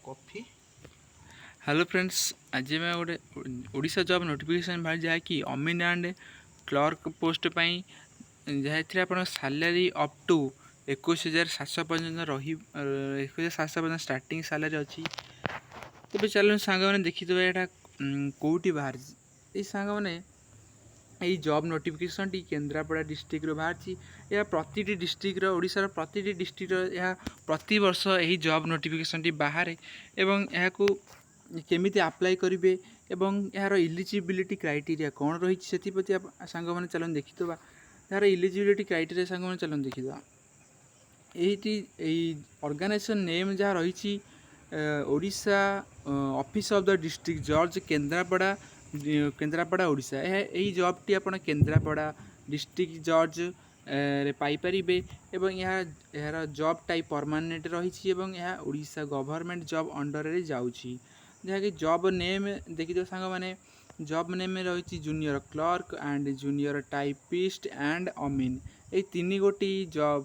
Coffee. Hello friends, आज मैं गोटे ओडिशा जॉब नोटिफिकेशन बाहर जहाँकि अमीन एंड क्लर्क पोस्ट पाई जहाँ आप सैलरी अप टू 21,700 पर्यटन रही 21,700 पर्यटन स्टार्टिंग सैलरी अच्छी। तेज चलो सांग मैंने देखीदे यहाँ कौटी बाहर ये सांग मैंने यही job notification T Kendrapara district बाहर यह प्रति डिस्ट्रिक्ट ओडिशार प्रति डिस्ट्रिक्ट यह प्रति वर्ष यही जॉब नोटिफिकेशन टी बाहर एवं यहाँ केमिति अप्लाई करेंगे एवं यार इलिजिबिलिटी क्राइटेरिया कौन रही से सांग मैंने चलन देखीदा यार इलिजिबिलिटी क्राइटेरिया सांग मैंने चलन देखीदा यही ऑर्गेनाइजेशन नेम जहाँ रही Odisha office of the district जज केन्द्रापड़ा ओडिशा यही जॉब टी आप केन्द्रापड़ा डिस्ट्रिक्ट जज रे पाइपारे एवं यार जॉब टाइप परमानेंट रही ओडिशा गवर्नमेंट जॉब अंडर रे जाउछि जहाँकि जॉब नेम देखिए सांग मैंने जॉब नेम रही junior clerk and junior typist and अमीन ये तीन गोटी जॉब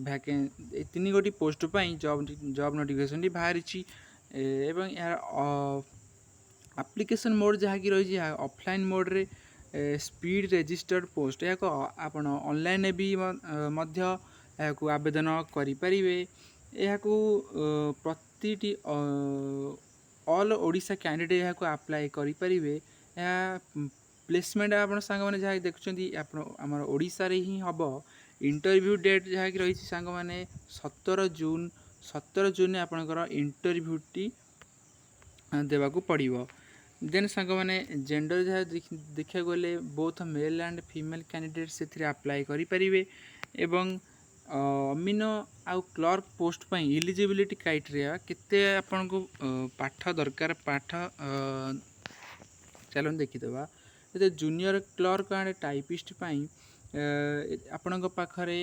भैकें तीन गोटी पोस्ट पर जॉब नोटिफिकेशन बाहरी एवं यार एप्लिकेशन मोड जहाँकि रही ऑफलाइन मोड रे स्पीड रजिस्टर्ड पोस्ट या आप ऑनलाइन भी आवेदन करें यह प्रति ऑल ओडिशा कैंडिडेट यहाँ अप्लाई करें प्लेसमेंट आप सांग मैंने जहाँ देखुं आम ओडिशा रे ही हम इंटरव्यू डेट जहाँ रही सांग मैंने 17 जून आपणकर इंटरव्यूटी देवाक पड़ो। देन सांग मैंने जेंडर जहाँ देखा गले both male and female candidate से अप्लाई करें एवं अमीन आउ क्लर्क पोस्ट पर इलिजिबिलिटी क्राइटेरिया केते आपन को पाठ दरकार पाठ चलो देखीदे ये जूनियर क्लर्क एंड टाइपिस्ट आपण पाखरे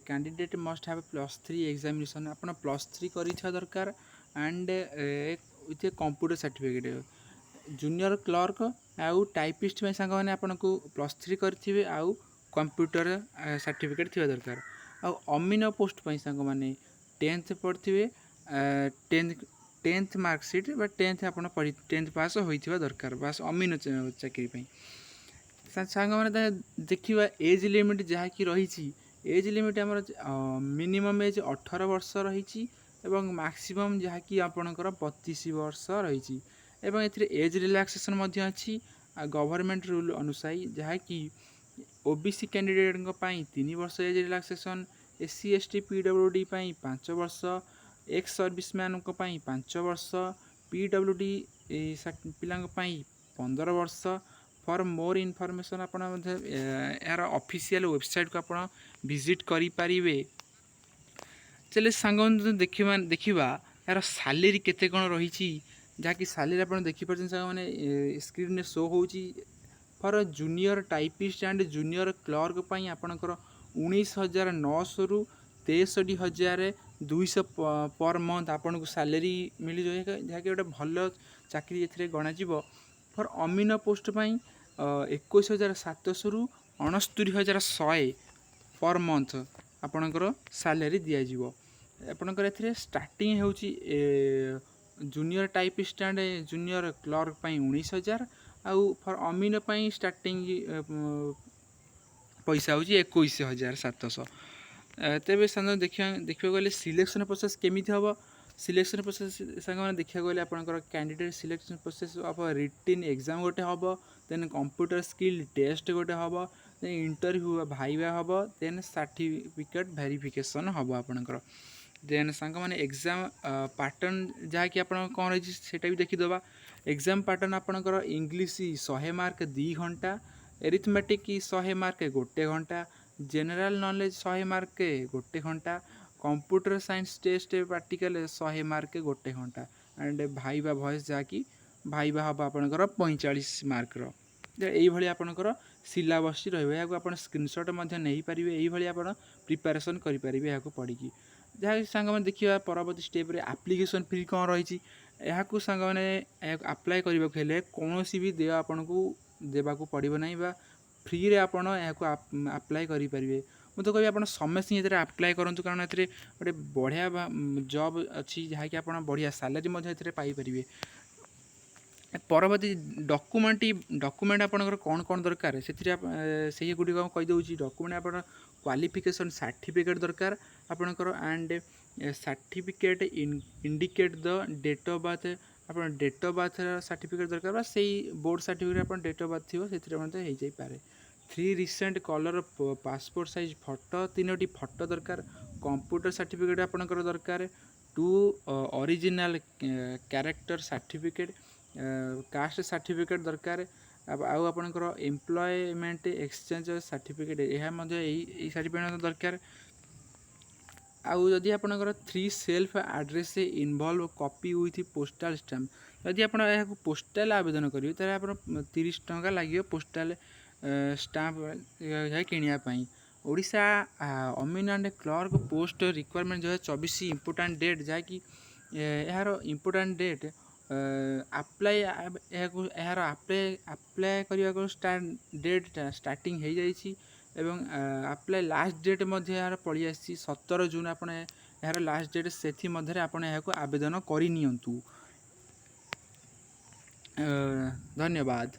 कैंडिडेट मस्ट हैव +3 एग्जामिनेशन आप +3 कर दरकार and with computer certificate junior clerk आउ टाइपिस्ट सांग मैंने आपन को +3 करेंगे आउ कंप्यूटर सर्टिफिकेट थी दरकार अमीन पोस्ट पर सांग मैंने 10th पढ़े 10th मार्कसीट 10th आप 10th पास होता दरकार बास अमीन चाकरी सांग मैंने देखा एज लिमिट जहाँ कि रही एज लिमिट आम मिनिमम एज 18 वर्ष रही मैक्सिमम जहाँ कि आपणकर 32 वर्ष रही एज रिलैक्सेशन अच्छी गवर्नमेंट रूल अनुसार जहाँ कि ओबीसी कैंडिडेट 3 वर्ष age relaxation SC ST PWD 5 वर्ष एक्स सर्विसमैन 5 वर्ष PWD पिला 15 वर्ष फॉर मोर इनफॉरमेशन आप यार ऑफिशियल वेबसाइट को आप विजिट करें। चले सांग देखा यार सैलरी केते कौन रही जहाँकि सैलरी आप देखिपार सांग मैंने स्क्रीन शो हो for junior typist and junior clerk आपणकर 19,900 रु 63,200 पर मंथ आपन को सैलरी मिल जाए जहाँकि गोटे भल चाकरी ये गणा फॉर अमीन पोस्ट पर 21,700 रु 69,100 पर मंथ आपणकर सैलरी दिज्व आपणकर स्टार्टिंग हो junior typist and junior clerk 19,000 आउ फॉर अमीन स्टार्टिंग पैसा हूँ 21,700 तेज सांग देखा गले सिलेक्शन प्रोसेस केमी हम सिलेक्शन प्रोसेस सांग मैंने देखा गले आपंकर candidate selection process of रिटिन exam गोटे हम देन कंप्यूटर स्किल टेस्ट गोटे हम देन इंटरव्यू भाइवा हम देन सर्टिफिकेट वेरिफिकेशन हम आपंकर देन सांग मैंने एग्जाम पैटर्न जहाँकि आप कौन रही है भी देखीदे एग्जाम पैटर्न आपंकर इंग्लीश 100 मार्क 2 घंटा एरिथमेटिक 100 मार्क 1 घंटा जनरल नॉलेज 100 मार्क 1 घंटा computer science test practical 100 mark 1 घंटा एंड भाइवा वॉइस जहाँकि भाइवा हम आपंकर 45 मार्क यही आपंकर सिलेबस रहा आप स्क्रीनशॉट नहीं पारे यही आप प्रिपेरेसन करें पढ़ी जहाँ सांग मैंने देखा परवर्ती स्टेप एप्लिकेशन फी कौन रही यहाँ सांग मैंने अप्लाई करने कौन भी देय आपन को देवाक पड़ो ना फ्री रे आपड़ यहाँ अप्लाई करें ମୁଁ ତ କହିବି ଆପଣ ସମସ୍ତେ ଏଥିରେ ଆପ୍ଲାଏ କରନ୍ତୁ, କାରଣ ଏଥିରେ ଗୋଟେ ବଢ଼ିଆ ଜବ୍ ଅଛି ଯାହାକି ଆପଣ ବଢ଼ିଆ ସାଲାରୀ ମଧ୍ୟ ଏଥିରେ ପାଇପାରିବେ। ପରବର୍ତ୍ତୀ ଡକୁମେଣ୍ଟ ଆପଣଙ୍କର କ'ଣ ଦରକାର ସେଥିରେ ସେଇଗୁଡ଼ିକ କହିଦେଉଛି। ଡକୁମେଣ୍ଟ ଆପଣ କ୍ୱାଲିଫିକେସନ୍ ସାର୍ଟିଫିକେଟ୍ ଦରକାର ଆପଣଙ୍କର, and certificate indicate the date of birth, ଆପଣ ଡେଟ୍ ଅଫ୍ ବାର୍ଥର ସାର୍ଟିଫିକେଟ୍ ଦରକାର ବା ସେଇ ବୋର୍ଡ଼ ସାର୍ଟିଫିକେଟ୍ ଆପଣ ଡେଟ୍ ଅଫ୍ ବାର୍ଥ ଥିବ ସେଥିରେ ମଧ୍ୟ ହେଇଯାଇପାରେ। 3 recent colour passport size photo, 3ଟି ଫଟୋ ଦରକାର। କମ୍ପ୍ୟୁଟର ସାର୍ଟିଫିକେଟ୍ ଆପଣଙ୍କର ଦରକାର। 2 original character certificate, caste certificate ଦରକାର। ଆଉ ଆପଣଙ୍କର ଏମ୍ପ୍ଲୟମେଣ୍ଟ ଏକ୍ସଚେଞ୍ଜ ସାର୍ଟିଫିକେଟ୍, ଏହା ମଧ୍ୟ ଏଇ ସାର୍ଟିଫିକେଟ୍ ଦରକାର। ଆଉ ଯଦି ଆପଣଙ୍କର 3 self address involve copy with postal stamp, ଯଦି ଆପଣ ଏହାକୁ ପୋଷ୍ଟାଲ୍ ଆବେଦନ କରିବେ ତାହେଲେ ଆପଣ 30 ଟଙ୍କା ଲାଗିବ ପୋଷ୍ଟାଲ୍ ଷ୍ଟାମ୍ପ କିଣିବା ପାଇଁ। ଓଡ଼ିଶା ଅମିନ୍ and clerk post requirement 2024 important date, ଯାହାକି ଏହାର ଇମ୍ପୋର୍ଟାଣ୍ଟ ଡେଟ୍ ଏହାର ଆପ୍ଲାଏ କରିବାକୁ ଡେଟ୍ ଷ୍ଟାର୍ଟିଂ ହେଇଯାଇଛି ଏବଂ ଆପ୍ଲାଏ ଲାଷ୍ଟ ଡେଟ୍ ମଧ୍ୟ ଏହାର ପଳେଇ ଆସିଛି 17 ଜୁନ୍। ଆପଣ ଏହାର ଲାଷ୍ଟ ଡେଟ୍ ସେଥିମଧ୍ୟରେ ଆପଣ ଏହାକୁ ଆବେଦନ କରିନିଅନ୍ତୁ। ଧନ୍ୟବାଦ।